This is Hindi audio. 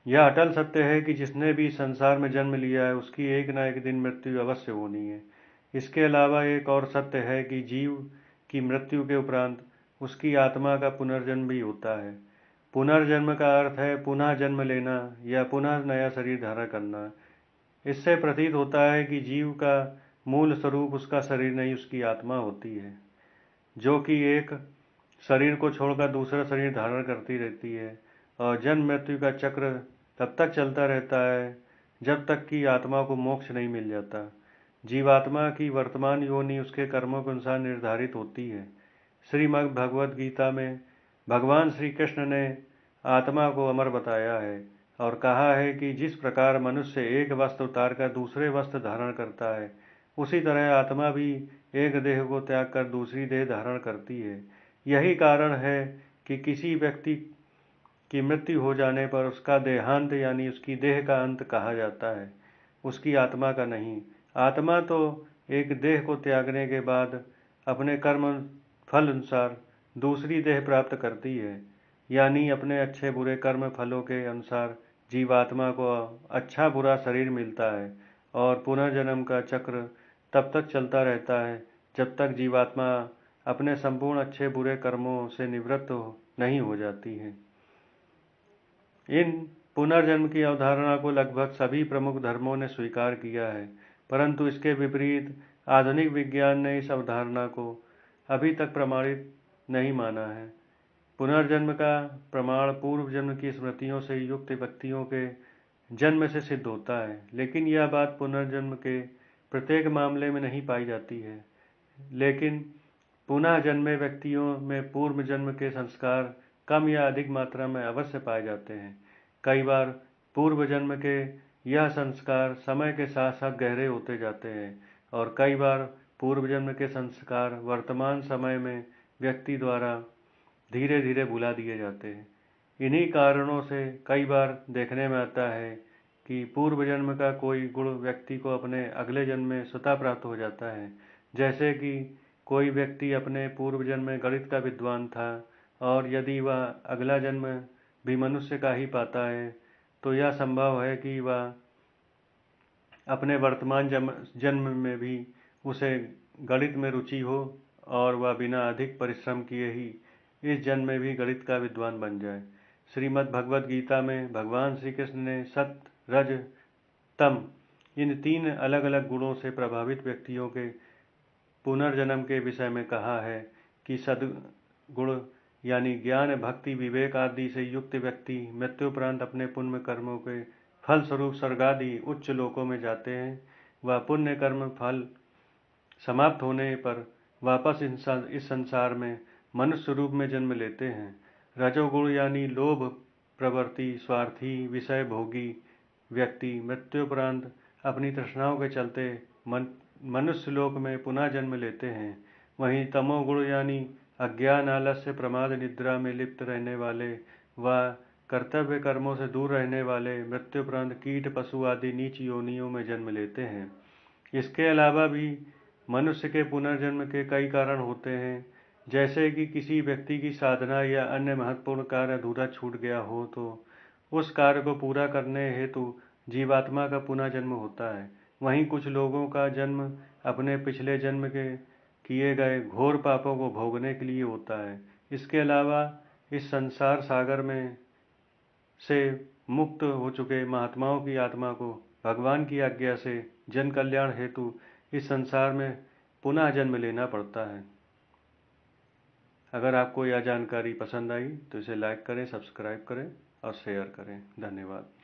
यह अटल सत्य है कि जिसने भी संसार में जन्म लिया है उसकी एक न एक दिन मृत्यु अवश्य होनी है। इसके अलावा एक और सत्य है कि जीव की मृत्यु के उपरांत उसकी आत्मा का पुनर्जन्म भी होता है। पुनर्जन्म का अर्थ है पुनः जन्म लेना या पुनः नया शरीर धारण करना। इससे प्रतीत होता है कि जीव का मूल स्वरूप उसका शरीर नहीं, उसकी आत्मा होती है, जो कि एक शरीर को छोड़कर दूसरा शरीर धारण करती रहती है। और जन्म मृत्यु का चक्र तब तक चलता रहता है जब तक कि आत्मा को मोक्ष नहीं मिल जाता। जीवात्मा की वर्तमान योनि उसके कर्मों के अनुसार निर्धारित होती है। श्रीमद् भगवद गीता में भगवान श्री कृष्ण ने आत्मा को अमर बताया है और कहा है कि जिस प्रकार मनुष्य एक वस्त्र उतारकर दूसरे वस्त्र धारण करता है, उसी तरह आत्मा भी एक देह को त्याग कर दूसरी देह धारण करती है। यही कारण है कि किसी व्यक्ति की मृत्यु हो जाने पर उसका देहांत यानी उसकी देह का अंत कहा जाता है, उसकी आत्मा का नहीं। आत्मा तो एक देह को त्यागने के बाद अपने कर्म फल अनुसार दूसरी देह प्राप्त करती है, यानी अपने अच्छे बुरे कर्म फलों के अनुसार जीवात्मा को अच्छा बुरा शरीर मिलता है और पुनर्जन्म का चक्र तब तक चलता रहता है जब तक जीवात्मा अपने संपूर्ण अच्छे बुरे कर्मों से निवृत्त नहीं हो जाती है। इन पुनर्जन्म की अवधारणा को लगभग सभी प्रमुख धर्मों ने स्वीकार किया है, परंतु इसके विपरीत आधुनिक विज्ञान ने इस अवधारणा को अभी तक प्रमाणित नहीं माना है। पुनर्जन्म का प्रमाण पूर्व जन्म की स्मृतियों से युक्त व्यक्तियों के जन्म से सिद्ध होता है, लेकिन यह बात पुनर्जन्म के प्रत्येक मामले में नहीं पाई जाती है। लेकिन पुनः जन्मे व्यक्तियों में पूर्व जन्म के संस्कार कम या अधिक मात्रा में अवश्य पाए जाते हैं। कई बार पूर्व जन्म के यह संस्कार समय के साथ साथ गहरे होते जाते हैं और कई बार पूर्व जन्म के संस्कार वर्तमान समय में व्यक्ति द्वारा धीरे धीरे भुला दिए जाते हैं। इन्हीं कारणों से कई बार देखने में आता है कि पूर्व जन्म का कोई गुण व्यक्ति को अपने अगले जन्म में स्वतः प्राप्त हो जाता है। जैसे कि कोई व्यक्ति अपने पूर्व जन्म में गणित का विद्वान था और यदि वह अगला जन्म भी मनुष्य का ही पाता है तो यह संभव है कि वह अपने वर्तमान जन्म में भी उसे गणित में रुचि हो और वह बिना अधिक परिश्रम किए ही इस जन्म में भी गणित का विद्वान बन जाए। श्रीमद् भगवद गीता में भगवान श्री कृष्ण ने सत, रज, तम इन तीन अलग अलग गुणों से प्रभावित व्यक्तियों के पुनर्जन्म के विषय में कहा है कि सद्गुण यानी ज्ञान, भक्ति, विवेक आदि से युक्त व्यक्ति मृत्युपरांत अपने पुण्य कर्मों के फल स्वरूप स्वर्ग आदि उच्च लोकों में जाते हैं। वह पुण्य कर्म फल समाप्त होने पर वापस इस संसार में मनुष्य रूप में जन्म लेते हैं। रजोगुण यानी लोभ प्रवृत्ति, स्वार्थी, विषय भोगी व्यक्ति मृत्युपरांत अपनी तृष्णाओं के चलते मनुष्य लोक में पुनः जन्म लेते हैं। वहीं तमोगुण यानी अज्ञान, आलस्य, प्रमाद, निद्रा में लिप्त रहने वाले व कर्तव्य कर्मों से दूर रहने वाले मृत्युपरांत कीट, पशु आदि नीच योनियों में जन्म लेते हैं। इसके अलावा भी मनुष्य के पुनर्जन्म के कई कारण होते हैं, जैसे कि किसी व्यक्ति की साधना या अन्य महत्वपूर्ण कार्य अधूरा छूट गया हो तो उस कार्य को पूरा करने हेतु जीवात्मा का पुनः जन्म होता है। वहीं कुछ लोगों का जन्म अपने पिछले जन्म के किए गए घोर पापों को भोगने के लिए होता है। इसके अलावा इस संसार सागर में से मुक्त हो चुके महात्माओं की आत्मा को भगवान की आज्ञा से जन कल्याण हेतु इस संसार में पुनः जन्म लेना पड़ता है। अगर आपको यह जानकारी पसंद आई तो इसे लाइक करें, सब्सक्राइब करें और शेयर करें। धन्यवाद।